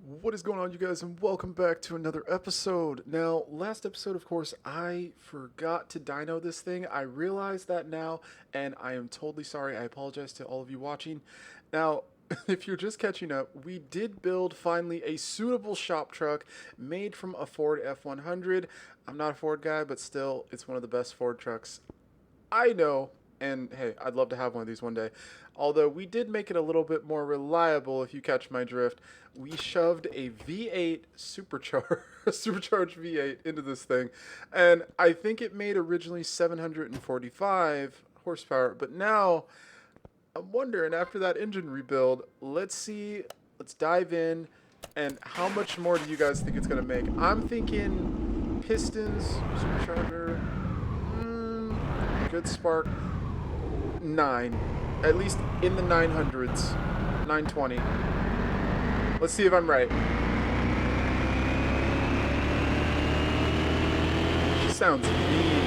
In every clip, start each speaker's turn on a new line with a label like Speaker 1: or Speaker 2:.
Speaker 1: What is going on, you guys, and welcome back to another episode. Now, last episode, of course, I forgot to dyno this thing. I realize that now, and I am totally sorry. I apologize to all of you watching. Now, if you're just catching up, we did build finally a suitable shop truck made from a Ford F100. I'm not a Ford guy, but still, it's one of the best Ford trucks I know, and hey, I'd love to have one of these one day. Although we did make it a little bit more reliable, if you catch my drift. We shoved a V8 supercharged V8 into this thing, and I think it made originally 745 horsepower, but now I'm wondering, after that engine rebuild, let's dive in, and how much more do you guys think it's gonna make? I'm thinking pistons, supercharger, good spark, 9. At least in the 900s. 920. Let's see if I'm right. She sounds mean.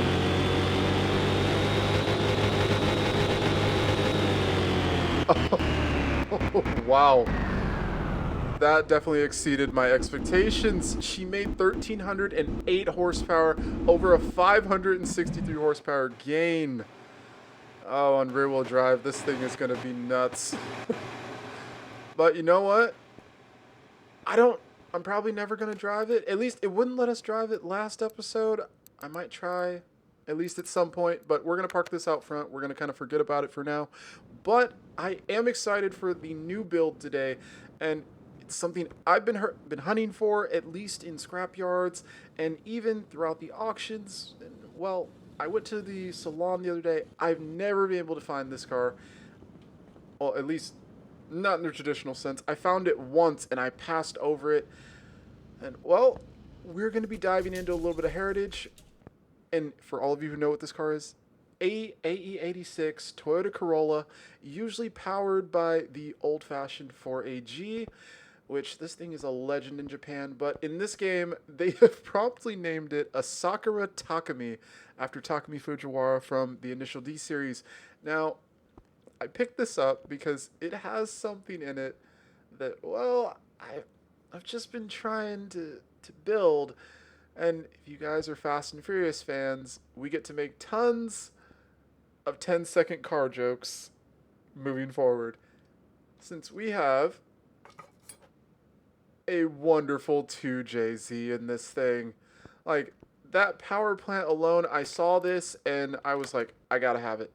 Speaker 1: Oh, wow. That definitely exceeded my expectations. She made 1,308 horsepower over a 563 horsepower gain. Oh, on rear-wheel drive, this thing is going to be nuts. But you know what? I'm probably never going to drive it. At least it wouldn't let us drive it last episode. I might try, at least at some point, but we're going to park this out front. We're going to kind of forget about it for now. But I am excited for the new build today, and it's something I've been hunting for, at least in scrap yards, and even throughout the auctions. And, well, I went to the salon the other day. I've never been able to find this car. Well, at least not in the traditional sense. I found it once and I passed over it. And, well, we're going to be diving into a little bit of heritage. And for all of you who know what this car is, AE86 Toyota Corolla, usually powered by the old-fashioned 4AG, which this thing is a legend in Japan, but in this game, they have promptly named it a Sakura Takumi, after Takumi Fujiwara from the initial D series. Now, I picked this up because it has something in it that, well, I've just been trying to build, and if you guys are Fast and Furious fans, we get to make tons of 10-second car jokes moving forward. Since we have a wonderful 2JZ in this thing. Like, that power plant alone, I saw this and I was like, I gotta have it.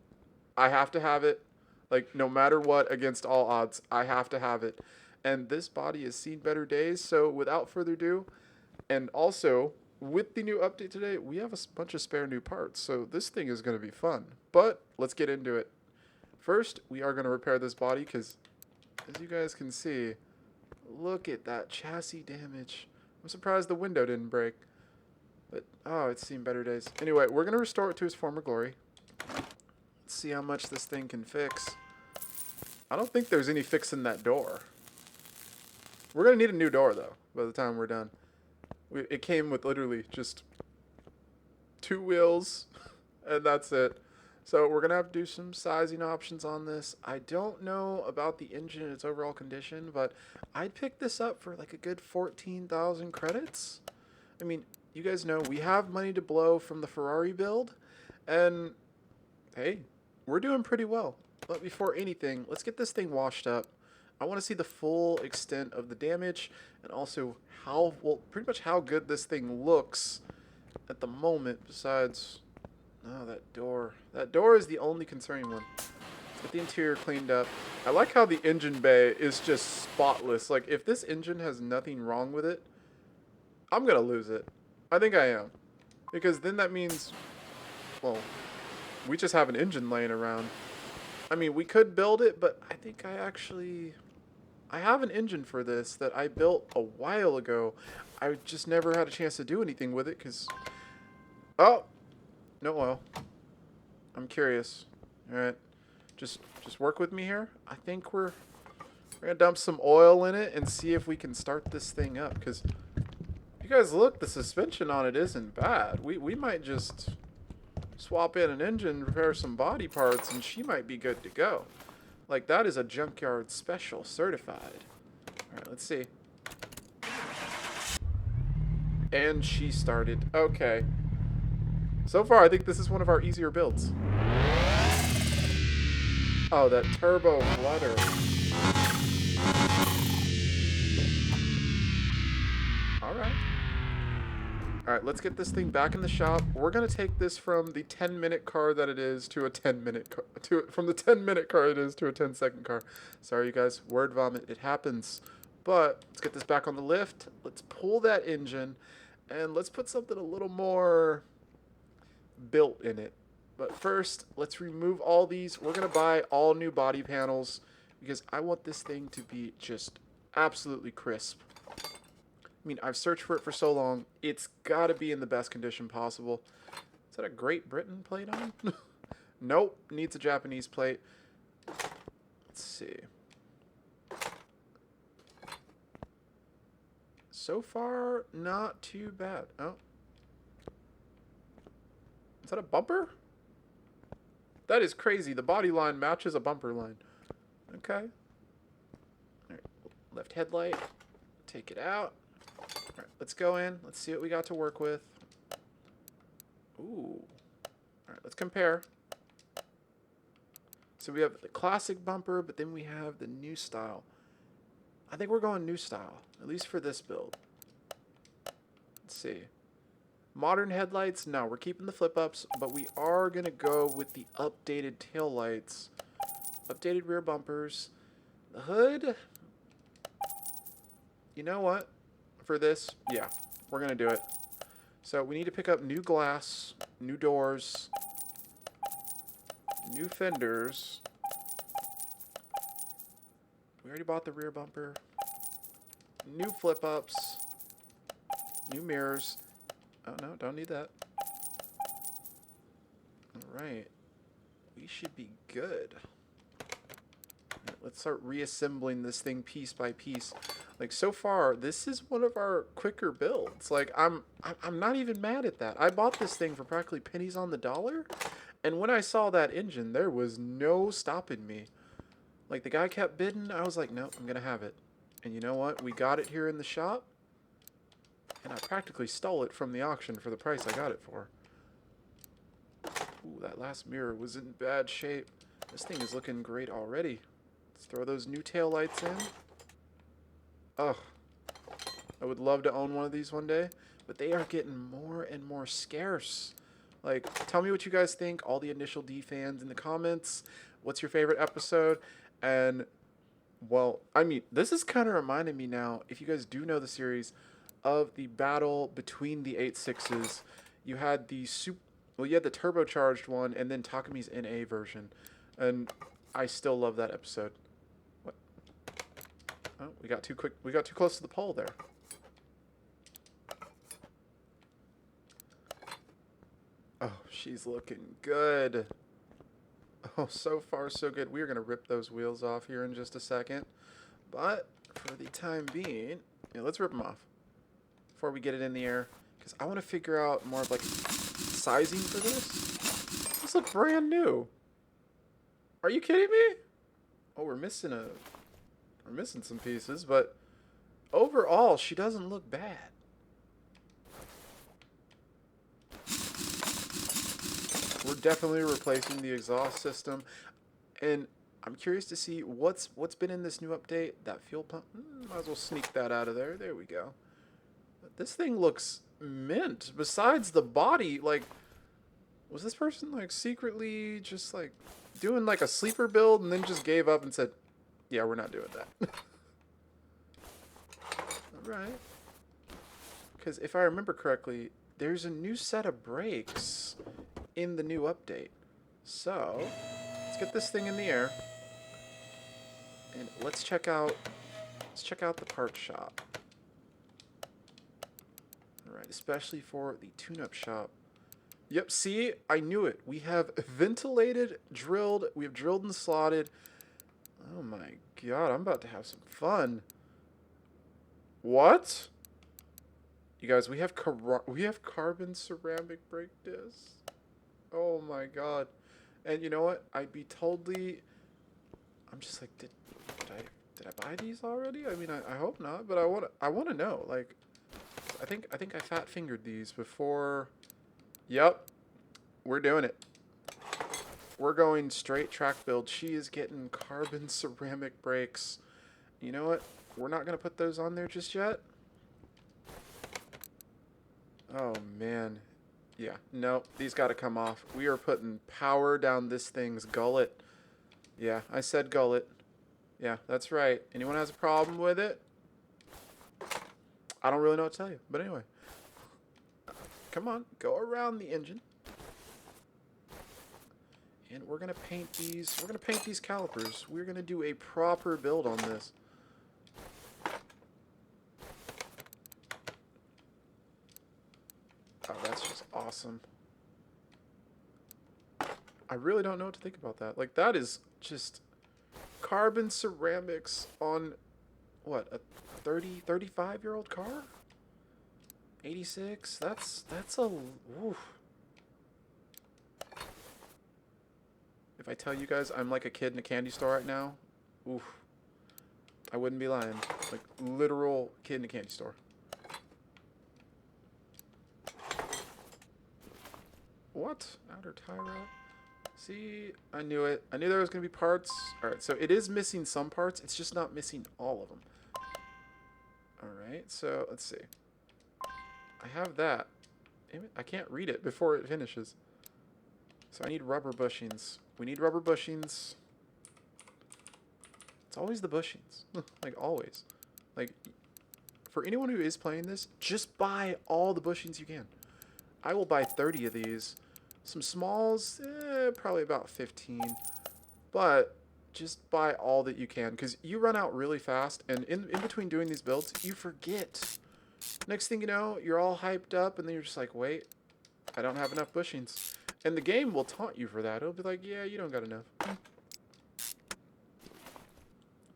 Speaker 1: I have to have it. Like, no matter what, against all odds, I have to have it. And this body has seen better days, so without further ado, and also, with the new update today, we have a bunch of spare new parts, so this thing is going to be fun. But, let's get into it. First, we are going to repair this body, because, as you guys can see, look at that chassis damage. I'm surprised the window didn't break. But, oh, it's seen better days. Anyway, we're going to restore it to its former glory. Let's see how much this thing can fix. I don't think there's any fixing that door. We're going to need a new door, though, by the time we're done. It came with literally just 2 wheels, and that's it. So we're going to have to do some sizing options on this. I don't know about the engine and its overall condition, but I'd pick this up for like a good 14,000 credits. I mean, you guys know we have money to blow from the Ferrari build, and hey, we're doing pretty well. But before anything, let's get this thing washed up. I want to see the full extent of the damage, and also pretty much how good this thing looks at the moment, besides... Oh, that door. That door is the only concerning one. Let's get the interior cleaned up. I like how the engine bay is just spotless. Like, if this engine has nothing wrong with it, I'm going to lose it. I think I am. Because then that means, well, we just have an engine laying around. I mean, we could build it, but I think I have an engine for this that I built a while ago. I just never had a chance to do anything with it because... Oh! No oil. I'm curious. Alright. Just work with me here. I think we're gonna dump some oil in it and see if we can start this thing up. Because you guys look, the suspension on it isn't bad. We might just swap in an engine, repair some body parts, and she might be good to go. Like, that is a junkyard special, certified. Alright, let's see. And she started. Okay. So far, I think this is one of our easier builds. Oh, that turbo flutter. Alright. Alright, let's get this thing back in the shop. We're going to take this from the 10-minute car that it is to a 10-minute car. From the 10-minute car it is to a 10-second car. Sorry, you guys. Word vomit. It happens. But let's get this back on the lift. Let's pull that engine. And let's put something a little more built in it. But first, let's remove all these. We're going to buy all new body panels because I want this thing to be just absolutely crisp. I mean, I've searched for it for so long. It's got to be in the best condition possible. Is that a Great Britain plate on? Nope. Needs a Japanese plate. Let's see. So far, not too bad. Oh. Is that a bumper? That is crazy. The body line matches a bumper line. Okay. All right. Left headlight. Take it out. All right. Let's go in. Let's see what we got to work with. Ooh. All right. Let's compare. So we have the classic bumper, but then we have the new style. I think we're going new style, at least for this build. Let's see. Modern headlights, no, we're keeping the flip-ups, but we are going to go with the updated taillights. Updated rear bumpers. The hood, you know what? For this, yeah, we're going to do it. So we need to pick up new glass, new doors, new fenders. We already bought the rear bumper. New flip-ups. New mirrors. Oh, no, don't need that. Alright. We should be good. Right, let's start reassembling this thing piece by piece. Like, so far, this is one of our quicker builds. Like, I'm not even mad at that. I bought this thing for practically pennies on the dollar. And when I saw that engine, there was no stopping me. Like, the guy kept bidding. I was like, no, I'm going to have it. And you know what? We got it here in the shop. And I practically stole it from the auction for the price I got it for. Ooh, that last mirror was in bad shape. This thing is looking great already. Let's throw those new taillights in. Ugh. I would love to own one of these one day. But they are getting more and more scarce. Like, tell me what you guys think. All the Initial D fans in the comments. What's your favorite episode? And, well, I mean, this is kind of reminding me now, if you guys do know the series, of the battle between the 86s. You had the you had the turbocharged one, and then Takumi's NA version. And I still love that episode. What? Oh, we got too close to the pole there. Oh, she's looking good. Oh, so far so good. We're going to rip those wheels off here in just a second. But for the time being, yeah, let's rip them off before we get it in the air. Because I want to figure out more of like sizing for this. This looks brand new. Are you kidding me? Oh, we're missing some pieces, but overall, she doesn't look bad. We're definitely replacing the exhaust system, and I'm curious to see what's been in this new update. That fuel pump, might as well sneak that out of there. There we go. But this thing looks mint. Besides the body, like, was this person like secretly just like doing like a sleeper build and then just gave up and said, yeah, we're not doing that. All right. Because if I remember correctly, there's a new set of brakes in the new update. So let's get this thing in the air and let's check out the parts shop. All right, especially for the tune-up shop. Yep, see, I knew it. We have ventilated, drilled, we have drilled and slotted. Oh my god, I'm about to have some fun. What? You guys, we have carbon ceramic brake discs. Oh my god. And you know what? I'd be totally... I'm just like, did I buy these already? I mean, I hope not, but I want to know. Like, I think I fat fingered these before. Yep, we're doing it. We're going straight track build. She is getting carbon ceramic brakes. You know what? We're not gonna put those on there just yet. Oh man. Yeah, no, these got to come off. We are putting power down this thing's gullet. Yeah, I said gullet. Yeah, that's right. Anyone has a problem with it? I don't really know what to tell you. But anyway. Come on, go around the engine. And we're going to paint these. We're going to paint these calipers. We're going to do a proper build on this. Oh, that's just awesome. I really don't know what to think about that. Like, that is just carbon ceramics on, what, a 35-year-old car? 86? That's a... Oof. If I tell you guys I'm like a kid in a candy store right now, oof. I wouldn't be lying. Like, literal kid in a candy store. What? Outer tie rod? See, I knew it. I knew there was going to be parts. Alright, so it is missing some parts. It's just not missing all of them. Alright, so let's see. I have that. Damn it, I can't read it before it finishes. So I need rubber bushings. We need rubber bushings. It's always the bushings. Like, always. Like, for anyone who is playing this, just buy all the bushings you can. I will buy 30 of these. Some smalls, probably about 15. But just buy all that you can, because you run out really fast, and in between doing these builds, you forget. Next thing you know, you're all hyped up, and then you're just like, wait, I don't have enough bushings. And the game will taunt you for that. It'll be like, yeah, you don't got enough.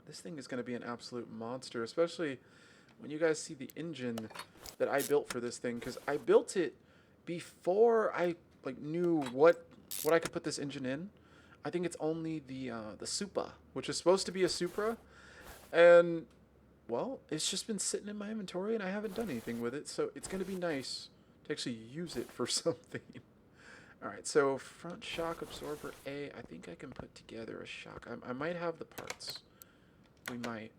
Speaker 1: This thing is going to be an absolute monster, especially when you guys see the engine that I built for this thing, because I built it before I knew what I could put this engine in. I think it's only the Supra, which is supposed to be a Supra, and well, it's just been sitting in my inventory and I haven't done anything with it, so it's going to be nice to actually use it for something. Alright, so front shock absorber A, I think I can put together a shock. I might have the parts. We might.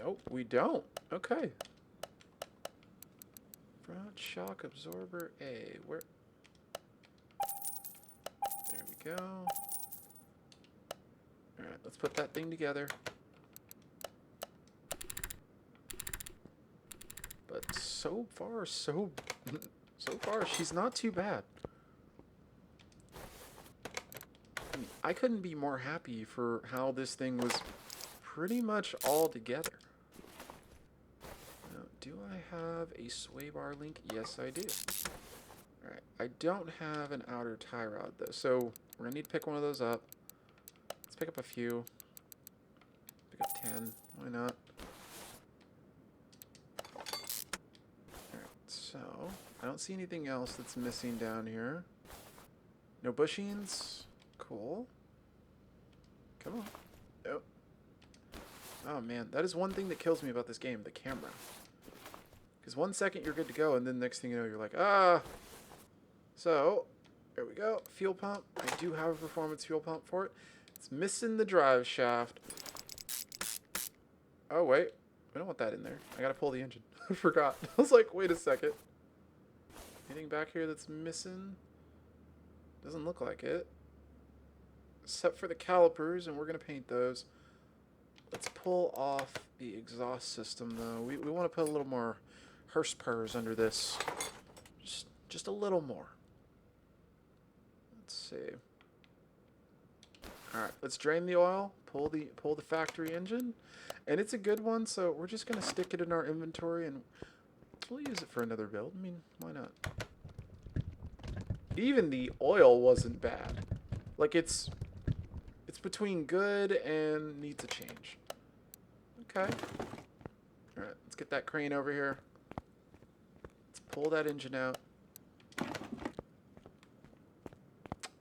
Speaker 1: Nope, we don't. Okay. Front shock absorber A. Where? There we go. Alright, let's put that thing together. But so far, so far, she's not too bad. I mean, I couldn't be more happy for how this thing was pretty much all together. Now, do I have a sway bar link? Yes, I do. Alright, I don't have an outer tie rod, though, so we're going to need to pick one of those up. Let's pick up a few. Pick up 10. Why not? Alright, so I don't see anything else that's missing down here. No bushings. Cool. Come on. Oh. Oh man, that is one thing that kills me about this game, the camera. Because 1 second you're good to go, and then next thing you know you're like, ah. So, there we go. Fuel pump. I do have a performance fuel pump for it. It's missing the drive shaft. Oh wait, we don't want that in there. I gotta pull the engine. I forgot. I was like, wait a second. Anything back here that's missing? Doesn't look like it. Except for the calipers, and we're going to paint those. Let's pull off the exhaust system, though. We want to put a little more Hurspurs under this. Just a little more. Let's see. Alright, let's drain the oil, pull the factory engine. And it's a good one, so we're just going to stick it in our inventory, and we'll use it for another build. I mean, why not? Even the oil wasn't bad. Like, it's between good and needs a change. Okay. Alright, let's get that crane over here. Let's pull that engine out.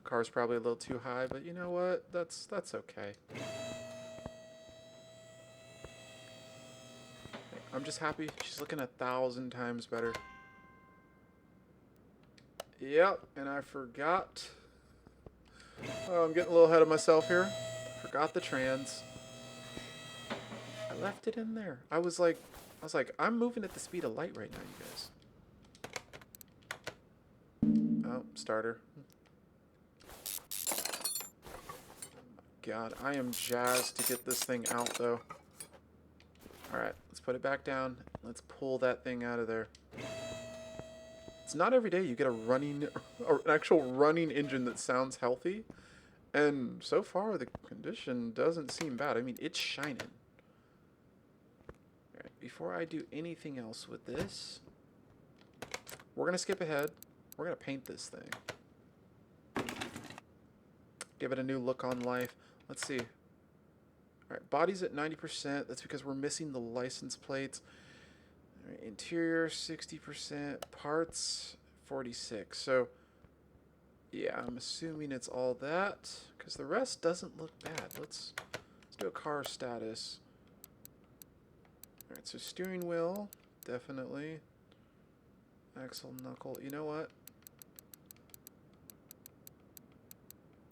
Speaker 1: Car's probably a little too high, but you know what? That's okay. I'm just happy she's looking 1,000 times better. Yep, and I forgot. Oh, I'm getting a little ahead of myself here. Forgot the trans. I left it in there. I was like, I'm moving at the speed of light right now, you guys. Oh, starter. God, I am jazzed to get this thing out, though. Alright, let's put it back down. Let's pull that thing out of there. It's not every day you get a running, or an actual running engine that sounds healthy. And so far, the condition doesn't seem bad. I mean, it's shining. Alright, before I do anything else with this, we're going to skip ahead. We're going to paint this thing. Give it a new look on life. Let's see. Alright, body's at 90%. That's because we're missing the license plates. Right, interior 60%, parts 46. So yeah, I'm assuming it's all that because the rest doesn't look bad. Let's do a car status. All right, so steering wheel definitely, axle, knuckle. You know what?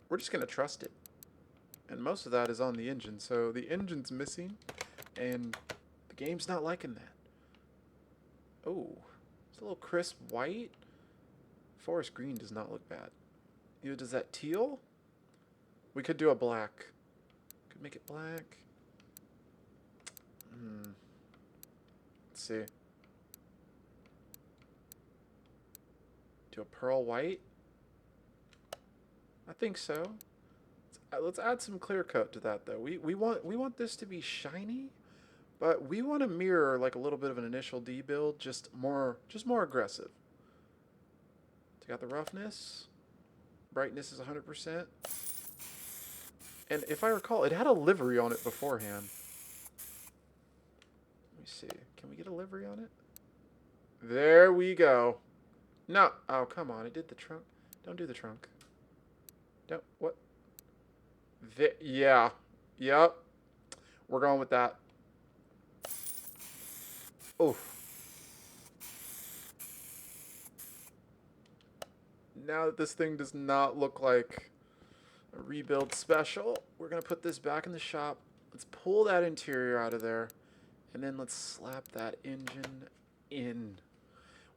Speaker 1: We're just gonna trust it, and most of that is on the engine. So the engine's missing, and the game's not liking that. Oh, it's a little crisp white. Forest green does not look bad. Either does that teal? We could do a black. Could make it black. Let's see. Do a pearl white? I think so. Let's add some clear coat to that though. We want this to be shiny. But we want to mirror like a little bit of an initial D build, just more aggressive. Take out the roughness. Brightness is 100%. And if I recall, it had a livery on it beforehand. Let me see. Can we get a livery on it? There we go. No. Oh, come on. It did the trunk. Don't do the trunk. Don't. What? Yeah. Yep. We're going with that. Oh. Now that this thing does not look like a rebuild special, we're going to put this back in the shop. Let's pull that interior out of there. And then let's slap that engine in.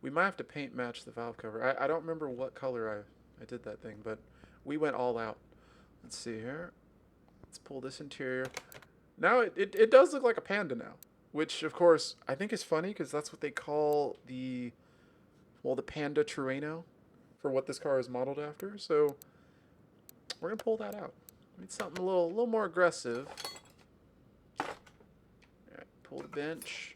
Speaker 1: We might have to paint match the valve cover. I don't remember what color I did that thing, but we went all out. Let's see here. Let's pull this interior. Now it does look like a Panda now. Which, of course, I think is funny because that's what they call the Panda Trueno for what this car is modeled after. So we're going to pull that out. We need something a little more aggressive. All right, pull the bench.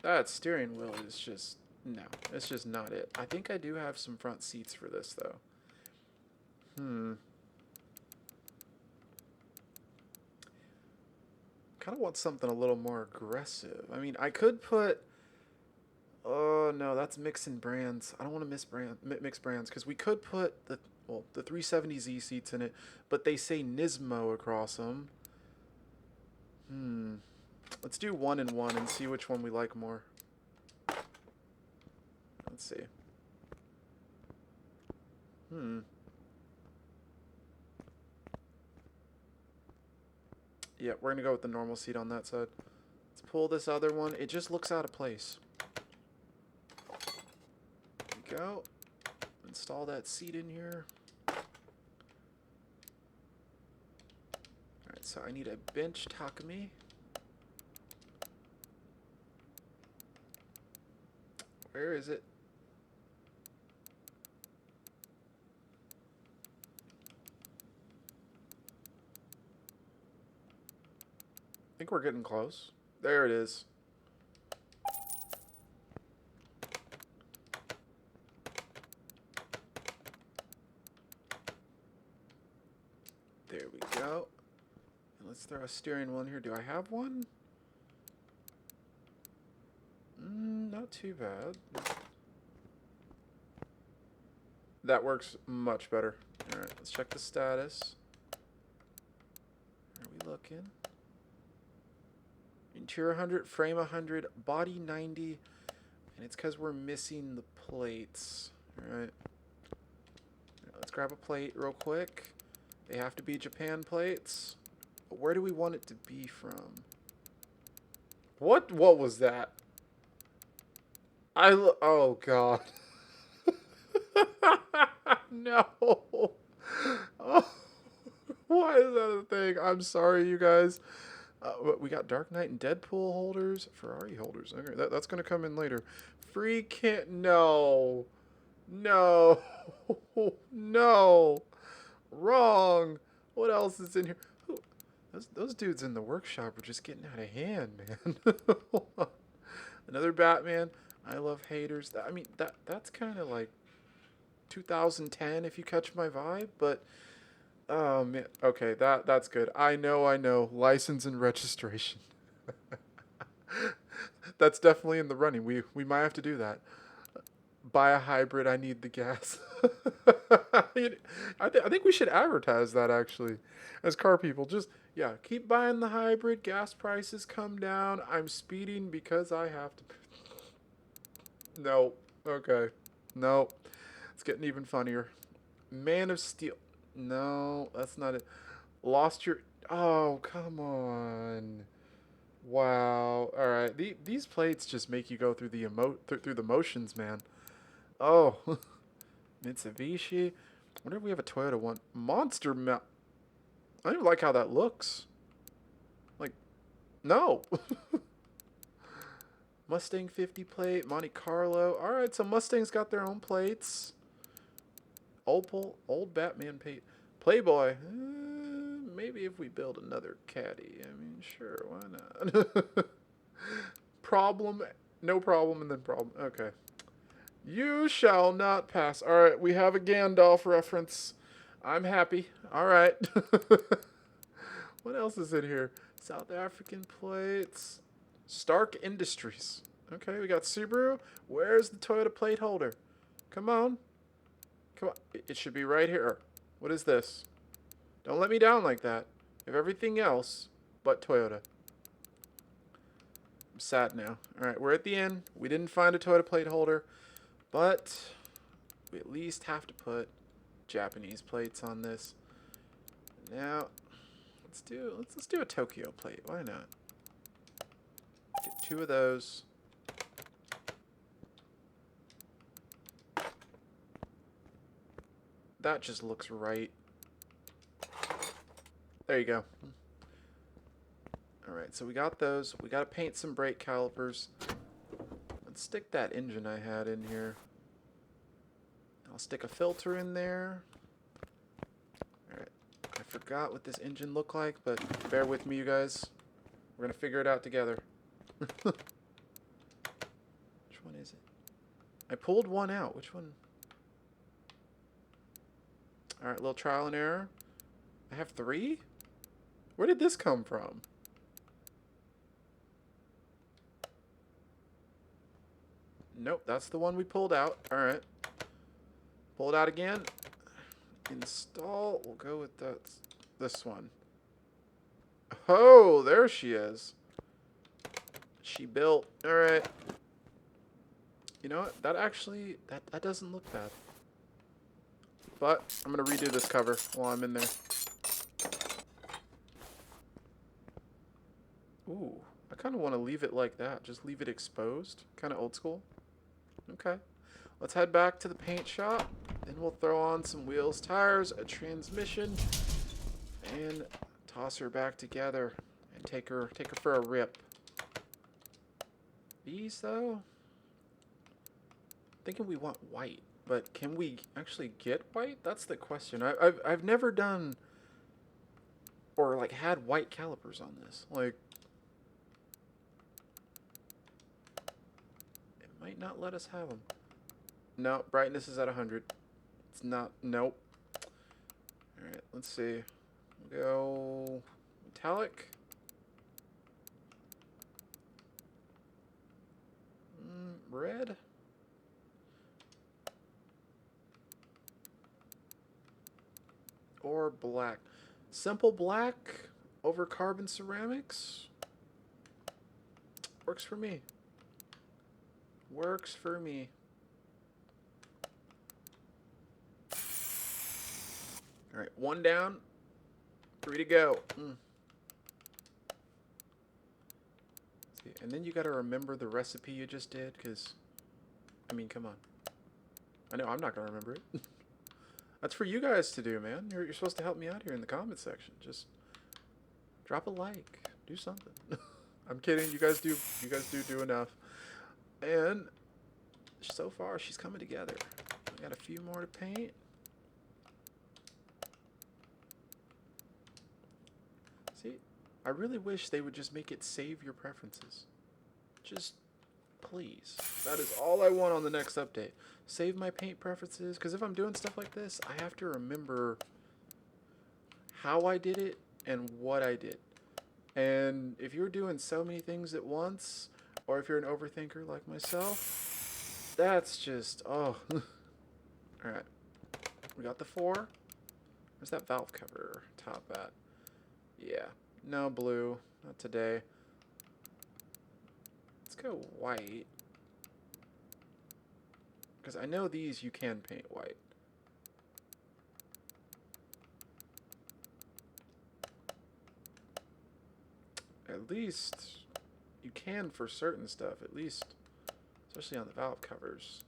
Speaker 1: That steering wheel is just, no, it's just not it. I think I do have some front seats for this, though. Kind of want something a little more aggressive. I mean, I could put... Oh, no, that's mixing brands. I don't want to mix brands because we could put the 370Z seats in it, but they say Nismo across them. Let's do 1 and 1 and see which one we like more. Let's see. Yeah, we're going to go with the normal seat on that side. Let's pull this other one. It just looks out of place. There we go. Install that seat in here. Alright, so I need a bench Takumi. Where is it? I think we're getting close. There it is. There we go. And let's throw a steering wheel in here. Do I have one? Not too bad. That works much better. Alright, let's check the status. Are we looking? Interior 100, frame 100, body 90, and it's because we're missing the plates. All right. Let's grab a plate real quick. They have to be Japan plates. But where do we want it to be from? What was that? Oh god. No. Oh, why is that a thing? I'm sorry, you guys. We got Dark Knight and Deadpool holders, Ferrari holders. Okay, that's gonna come in later. Free can't. No, no, no. Wrong. What else is in here? Those dudes in the workshop are just getting out of hand, man. Another Batman. I love haters. I mean, that's kind of like 2010, if you catch my vibe. But oh man, okay, that's good. I know. License and registration. That's definitely in the running. We might have to do that. Buy a hybrid. I need the gas. I think we should advertise that actually, as car people. Just yeah, keep buying the hybrid. Gas prices come down. I'm speeding because I have to. No. Okay. No. It's getting even funnier. Man of Steel. No, that's not it. Lost your. Oh, come on. Wow. All right. These plates just make you go through the through the motions, man. Oh, Mitsubishi. I wonder if we have a Toyota one. Monster Mount. I don't even like how that looks. Like, no. Mustang 50 plate, Monte Carlo. All right, so Mustangs got their own plates. Old Batman plate. Playboy. Maybe if we build another caddy. I mean, sure, why not? Problem, no problem, and then problem. Okay. You shall not pass. All right, we have a Gandalf reference. I'm happy. All right. What else is in here? South African plates. Stark Industries. Okay, we got Subaru. Where's the Toyota plate holder? Come on. Come on. It should be right here. What is this? Don't let me down like that. If everything else but Toyota. I'm sad now. All right, we're at the end. We didn't find a Toyota plate holder, but we at least have to put Japanese plates on this. Now, let's do a Tokyo plate. Why not? Get 2 of those. That just looks right. There you go. Alright, so we got those. We got to paint some brake calipers. Let's stick that engine I had in here. I'll stick a filter in there. Alright, I forgot what this engine looked like, but bear with me, you guys. We're going to figure it out together. Which one is it? I pulled one out. Which one? Alright, little trial and error. I have 3? Where did this come from? Nope, that's the one we pulled out. Alright. Pull it out again. Install. We'll go with this one. Oh, there she is. She built. Alright. You know what? That actually, that doesn't look bad. But I'm going to redo this cover while I'm in there. Ooh, I kind of want to leave it like that. Just leave it exposed. Kind of old school. Okay. Let's head back to the paint shop. Then we'll throw on some wheels, tires, a transmission, and toss her back together and take her for a rip. These, though, thinking we want white. But can we actually get white? That's the question. I've never done or like had white calipers on this. Like, it might not let us have them. No, brightness is at 100. It's not. Nope. All right, let's see. We'll go metallic. Red. Or black. Simple black over carbon ceramics. Works for me. Works for me. Alright, 1 down. 3 to go. See, and then you gotta remember the recipe you just did, because, I mean, come on. I know I'm not gonna remember it. That's for you guys to do, man. You're supposed to help me out here in the comment section. Just drop a like. Do something. I'm kidding. You guys do enough. And so far, she's coming together. I got a few more to paint. See, I really wish they would just make it save your preferences. Just please. That is all I want on the next update. Save my paint preferences, because if I'm doing stuff like this, I have to remember how I did it and what I did. And if you're doing so many things at once, or if you're an overthinker like myself, that's just, oh. Alright. We got the 4. Where's that valve cover top at? Yeah. No blue. Not today. Let's go white. Because I know these you can paint white. At least you can for certain stuff, at least, especially on the valve covers.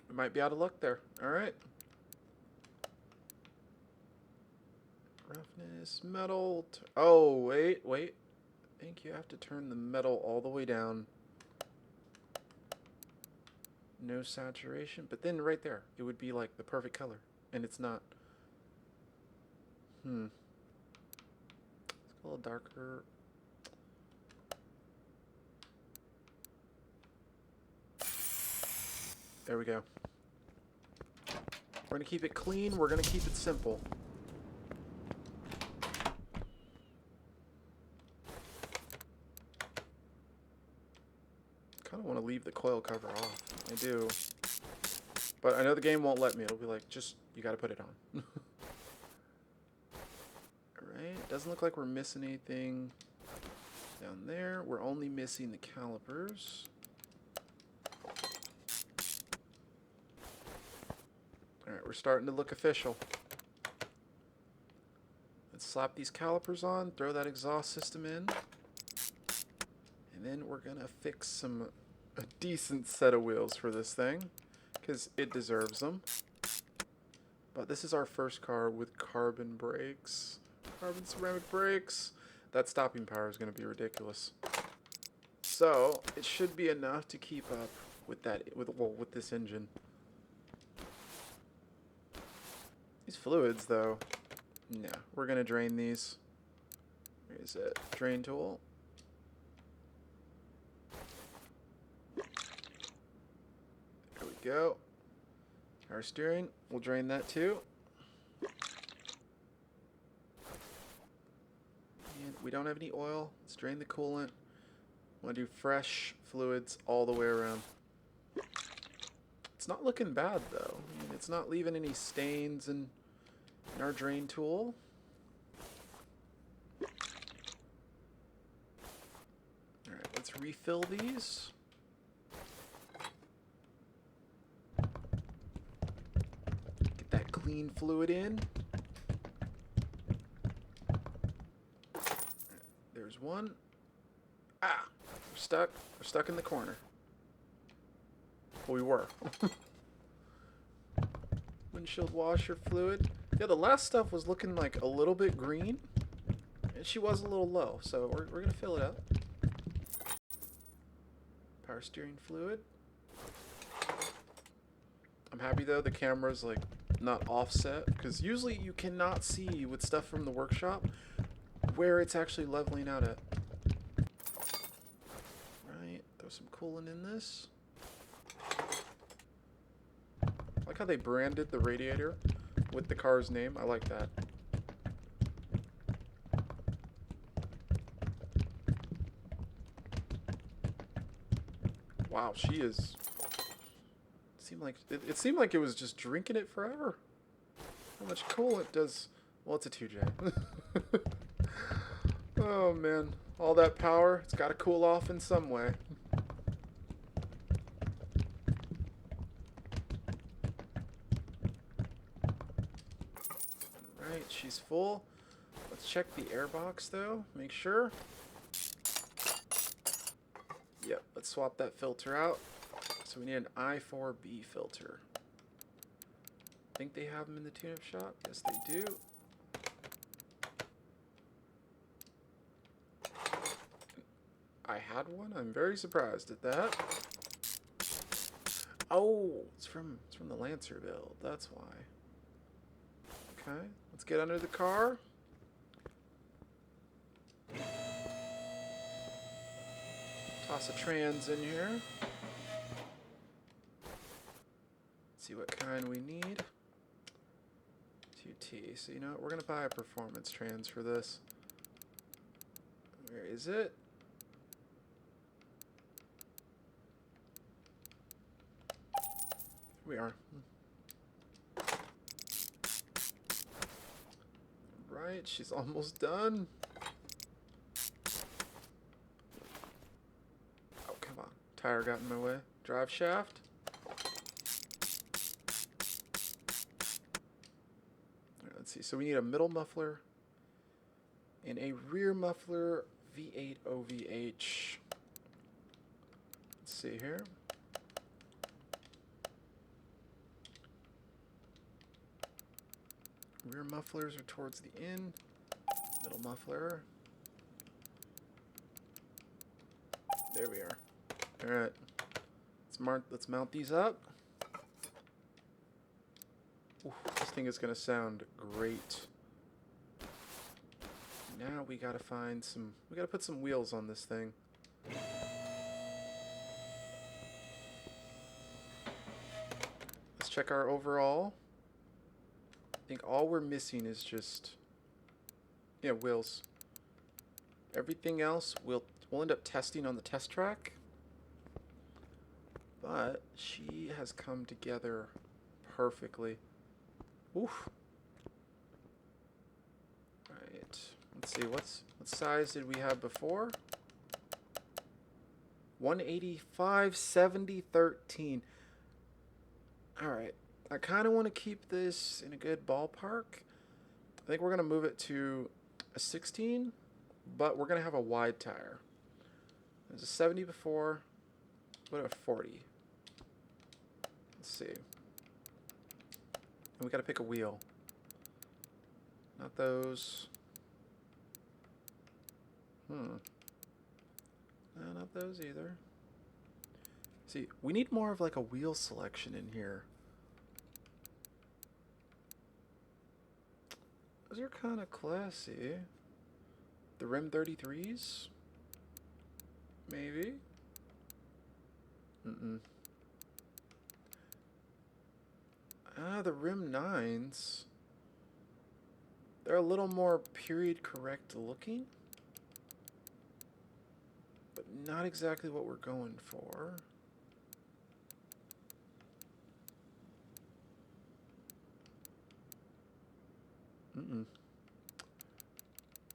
Speaker 1: We might be out of luck there. Alright. Roughness, metal. Oh, wait. I think you have to turn the metal all the way down. No saturation. But then right there, it would be like the perfect color. And it's not. Let's go a little darker. There we go. We're going to keep it clean. We're going to keep it simple. I kind of want to leave the coil cover off. I do. But I know the game won't let me. It'll be like, just, you got to put it on. Alright, doesn't look like we're missing anything down there. We're only missing the calipers. Alright, we're starting to look official. Let's slap these calipers on, throw that exhaust system in. And then we're going to fix a decent set of wheels for this thing, because it deserves them. But this is our first car with carbon brakes. Carbon ceramic brakes. That stopping power is going to be ridiculous. So, it should be enough to keep up with that, with this engine. These fluids, though, no, we're going to drain these. Where is it? Drain tool. There we go. Our steering, we'll drain that too. And we don't have any oil. Let's drain the coolant. Want to do fresh fluids all the way around. It's not looking bad though. I mean, it's not leaving any stains in our drain tool. Alright, let's refill these. Get that clean fluid in. Right, there's one. Ah! We're stuck. We're stuck in the corner. Well, we were. Windshield washer fluid. Yeah, the last stuff was looking like a little bit green. And she was a little low, so we're going to fill it up. Power steering fluid. I'm happy though the camera's like not offset, because usually you cannot see with stuff from the workshop where it's actually leveling out at. Right, throw some coolant in this. I like how they branded the radiator with the car's name. I like that. Wow, she is. It seemed like it was just drinking it forever. How much coolant does Well, it's a 2J. Oh, man. All that power, it's got to cool off in some way. Alright, she's full. Let's check the air box, though. Make sure. Yep, let's swap that filter out. So we need an I4B filter. I think they have them in the tune-up shop. Yes, they do. I had one. I'm very surprised at that. Oh, it's from the Lancer build. That's why. Okay, let's get under the car. Toss a trans in here. See what kind we need. 2T. So you know what? We're gonna buy a performance trans for this. Where is it? We are. Right, she's almost done. Oh, come on. Tire got in my way. Drive shaft. Right, let's see. So we need a middle muffler and a rear muffler V8 OVH. Let's see here. Rear mufflers are towards the end. Middle muffler. There we are. Alright. Let's mount these up. Ooh, this thing is going to sound great. Now we got to find some... We got to put some wheels on this thing. Let's check our overall. I think all we're missing is just, yeah, wheels. Everything else we'll end up testing on the test track. But she has come together perfectly. Oof. Right. Let's see, what size did we have before? 185, 70, 13. Alright. I kind of want to keep this in a good ballpark. I think we're going to move it to a 16, but we're going to have a wide tire. There's a 70 before. What a 40. Let's see. And we got to pick a wheel. Not those. No, not those either. See, we need more of like a wheel selection in here. Those are kind of classy. The Rim 33s? Maybe? The Rim 9s. They're a little more period correct looking. But not exactly what we're going for.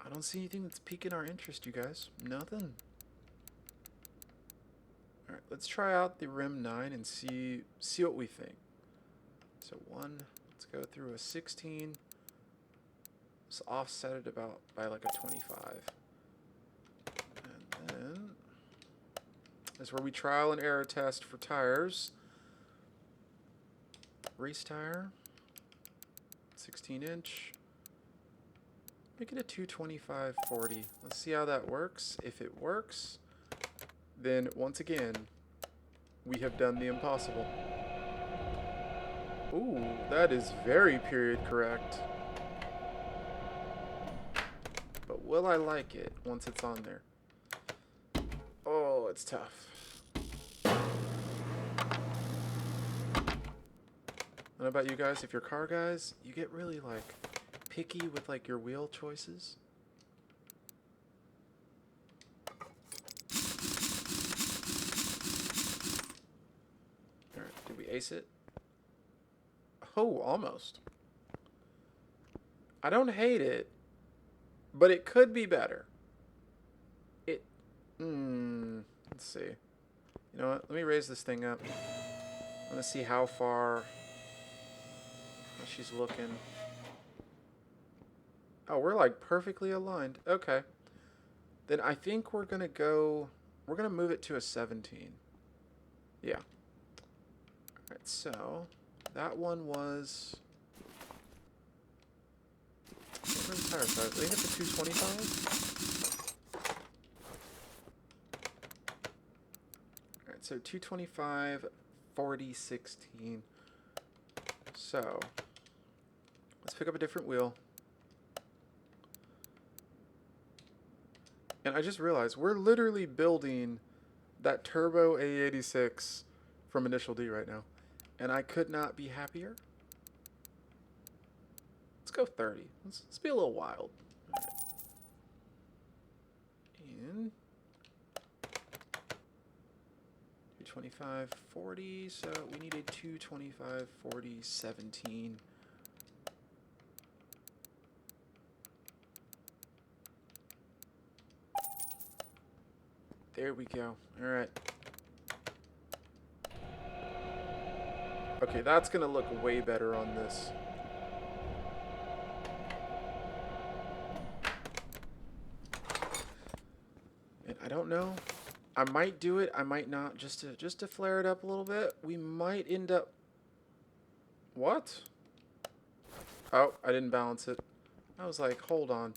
Speaker 1: I don't see anything that's piquing our interest, you guys. Nothing. Alright, let's try out the Rim 9 and see what we think. So let's go through a 16. Let's offset it about by like a 25. And then this is where we trial and error test for tires. Race tire. 16-inch. Make it a 225/40. Let's see how that works. If it works, then once again, we have done the impossible. Ooh, that is very period correct. But will I like it once it's on there? Oh, it's tough. I don't know about you guys. If you're car guys, you get really like picky with like your wheel choices. Alright, did we ace it? Oh, almost. I don't hate it, but it could be better. Let's see. You know what? Let me raise this thing up. I want to see how far she's looking. Oh, we're like perfectly aligned. Okay. Then I think we're going to move it to a 17. Yeah. Alright, so that one was... What tire size? I think it's a 225. Alright, so 225, 40, 16. So, let's pick up a different wheel. And I just realized we're literally building that turbo AE86 from Initial D right now. And I could not be happier. Let's go 30. Let's be a little wild. All right. And 225, 40. So we need a 225, 40, 17. There we go. All right. Okay, that's going to look way better on this. And I don't know. I might do it. I might not. Just to flare it up a little bit. We might end up... What? Oh, I didn't balance it. I was like, hold on.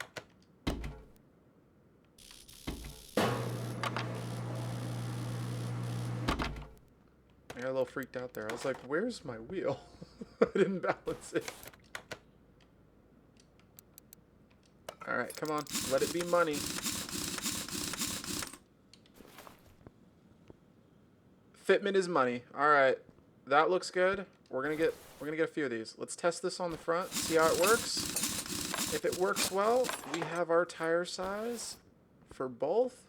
Speaker 1: I got a little freaked out there. I was like, where's my wheel? I didn't balance it. Alright, come on. Let it be money. Fitment is money. Alright. That looks good. We're gonna get a few of these. Let's test this on the front, see how it works. If it works well, we have our tire size for both,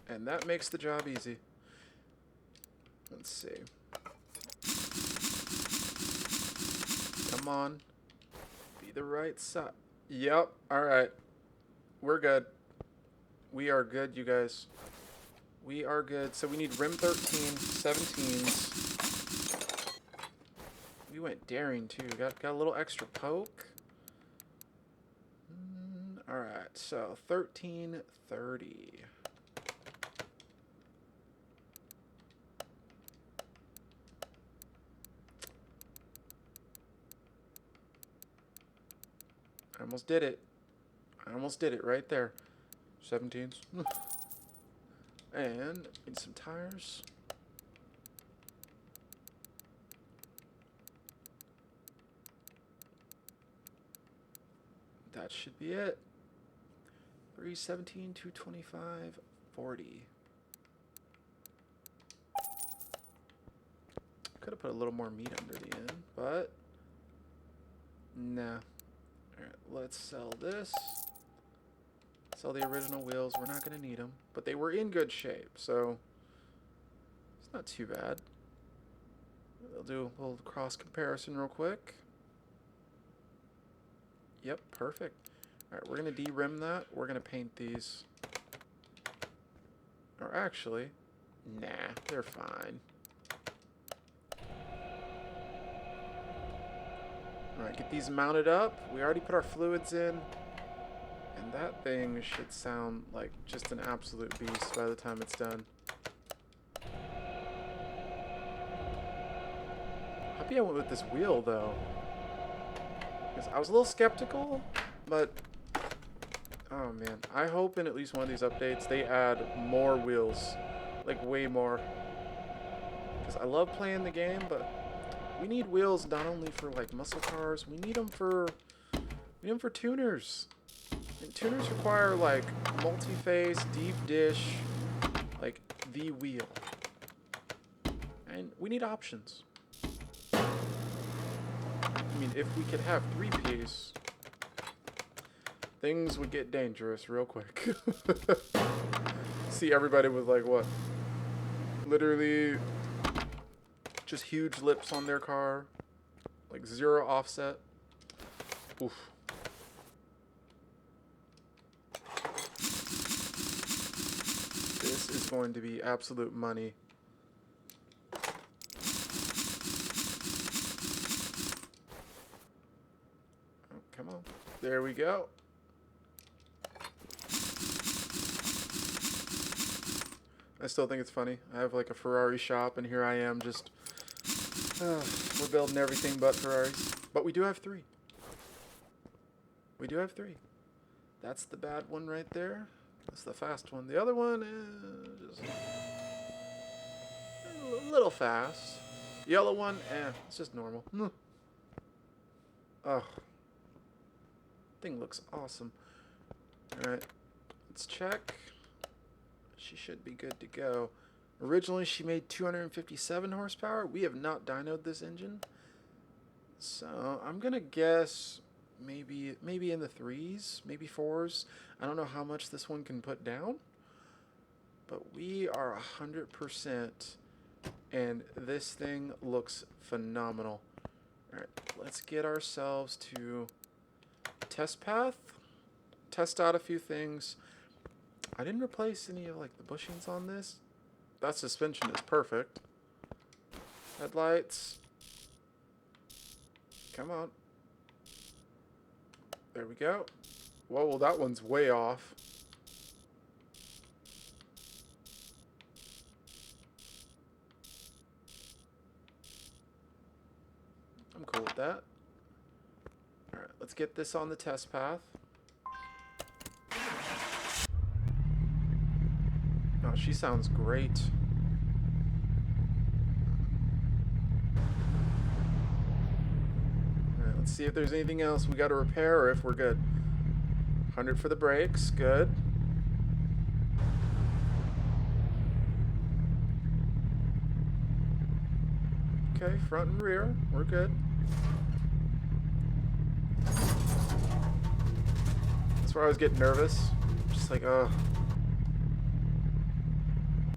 Speaker 1: and that makes the job easy. Let's see. Come on. Be the right side. Yep. Alright. We're good. We are good, you guys. We are good. So we need rim 13, 17s. We went daring too. Got a little extra poke. Alright, so 13, 30. I almost did it. I almost did it right there. 17s. And need some tires. That should be it. 317, 225, 40. Could have put a little more meat under the end, but nah. Alright, let's sell this. Sell the original wheels. We're not going to need them, but they were in good shape, so it's not too bad. I'll do a little cross comparison real quick. Yep, perfect. Alright, we're going to de-rim that. We're going to paint these. Or actually, nah, they're fine. Alright, get these mounted up. We already put our fluids in. And that thing should sound like just an absolute beast by the time it's done. Happy I went with this wheel, though. Because I was a little skeptical, but... Oh, man. I hope in at least one of these updates they add more wheels. Like, way more. Because I love playing the game, but we need wheels not only for, like, muscle cars. We need them for... We need them for tuners. And tuners require, like, multi-face, deep dish, like, the wheel. And we need options. I mean, if we could have 3-piece, things would get dangerous real quick. See everybody with, like, what? Literally just huge lips on their car. Like, 0 offset. Oof. is going to be absolute money. Oh, come on. There we go. I still think it's funny. I have like a Ferrari shop, and here I am just... we're building everything but Ferraris. But we do have 3. We do have 3. That's the bad one right there. That's the fast one. The other one is just a little fast. Yellow one, it's just normal. Oh. Thing looks awesome. Alright. Let's check. She should be good to go. Originally, she made 257 horsepower. We have not dynoed this engine. So, I'm going to guess maybe in the 3s, maybe 4s. I don't know how much this one can put down. But we are 100%. And this thing looks phenomenal. Alright, let's get ourselves to test path. Test out a few things. I didn't replace any of like the bushings on this. That suspension is perfect. Headlights. Come on. There we go. Whoa, well, that one's way off. I'm cool with that. Alright, let's get this on the test path. Oh, she sounds great. Alright, let's see if there's anything else we got to repair or if we're good. 100 for the brakes, good. Okay, front and rear, we're good. That's where I was getting nervous. Just like, ugh.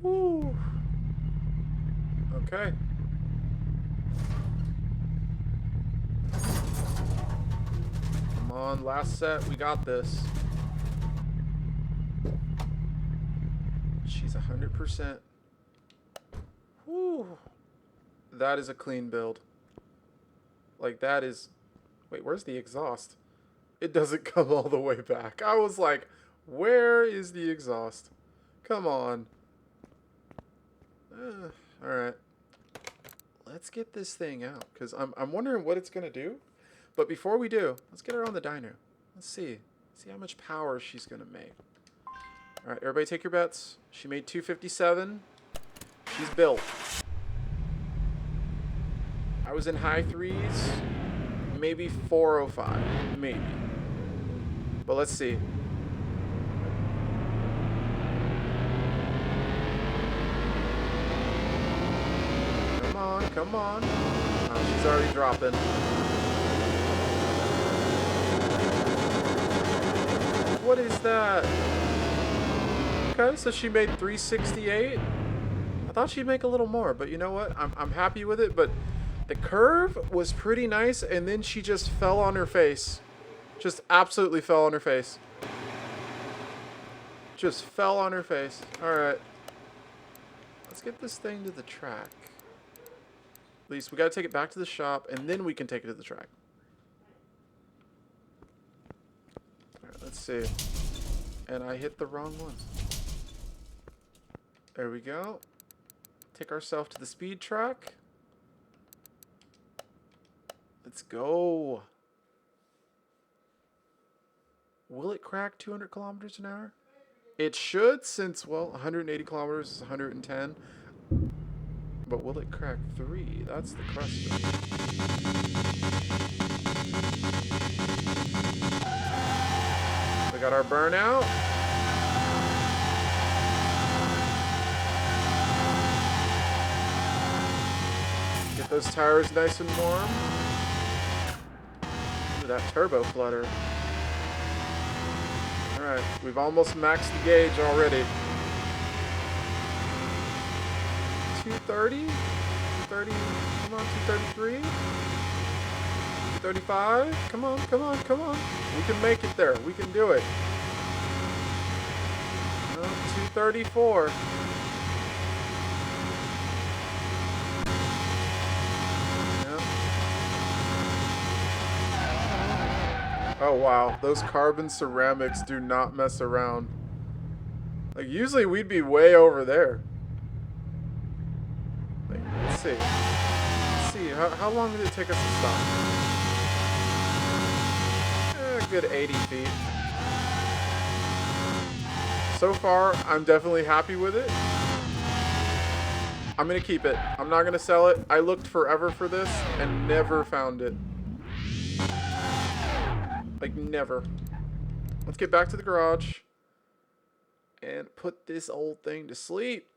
Speaker 1: Woo. Okay. Come on, last set, we got this. She's 100%. Woo. That is a clean build. Like, that is... Wait, where's the exhaust? It doesn't come all the way back. I was like, where is the exhaust? Come on. Alright. Let's get this thing out, because I'm wondering what it's going to do. But before we do, let's get her on the dyno. Let's see. See how much power she's going to make. Alright, everybody take your bets. She made 257. She's built. I was in high 3s. Maybe 405. Maybe. But let's see. Come on. Oh, she's already dropping. What is that? Okay, so she made 368. I thought she'd make a little more, but you know what? I'm happy with it, but the curve was pretty nice, and then she just fell on her face. Just absolutely fell on her face. Just fell on her face. Alright. Let's get this thing to the track. At least we gotta take it back to the shop, and then we can take it to the track. Alright, let's see. And I hit the wrong one. There we go. Take ourselves to the speed track. Let's go. Will it crack 200 kilometers an hour? It should, since, well, 180 kilometers is 110. But will it crack 3? That's the question. We got our burnout. Get those tires nice and warm. Ooh, that turbo flutter. Alright, we've almost maxed the gauge already. 230? 230, come on, 233? 235? Come on, come on, come on. We can make it there. We can do it. 234. Oh wow, those carbon ceramics do not mess around. Like usually we'd be way over there. Like, let's see. Let's see, how long did it take us to stop? A good 80 feet. So far, I'm definitely happy with it. I'm gonna keep it. I'm not gonna sell it. I looked forever for this and never found it. Like, never. Let's get back to the garage and put this old thing to sleep.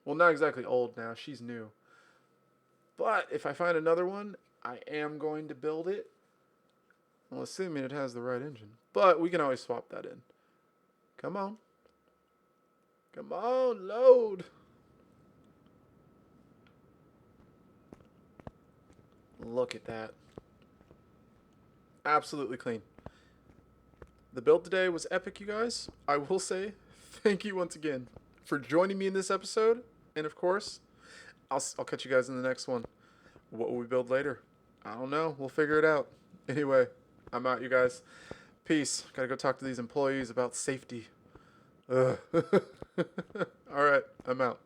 Speaker 1: Well, not exactly old now. She's new. But if I find another one, I am going to build it. Well, assuming it has the right engine. But we can always swap that in. Come on. Come on, load. Look at that. Absolutely clean. The build today was epic, you guys. I will say thank you once again for joining me in this episode. And of course, I'll catch you guys in the next one. What will we build later? I don't know. We'll figure it out. Anyway, I'm out, you guys. Peace. Gotta go talk to these employees about safety. All right, I'm out.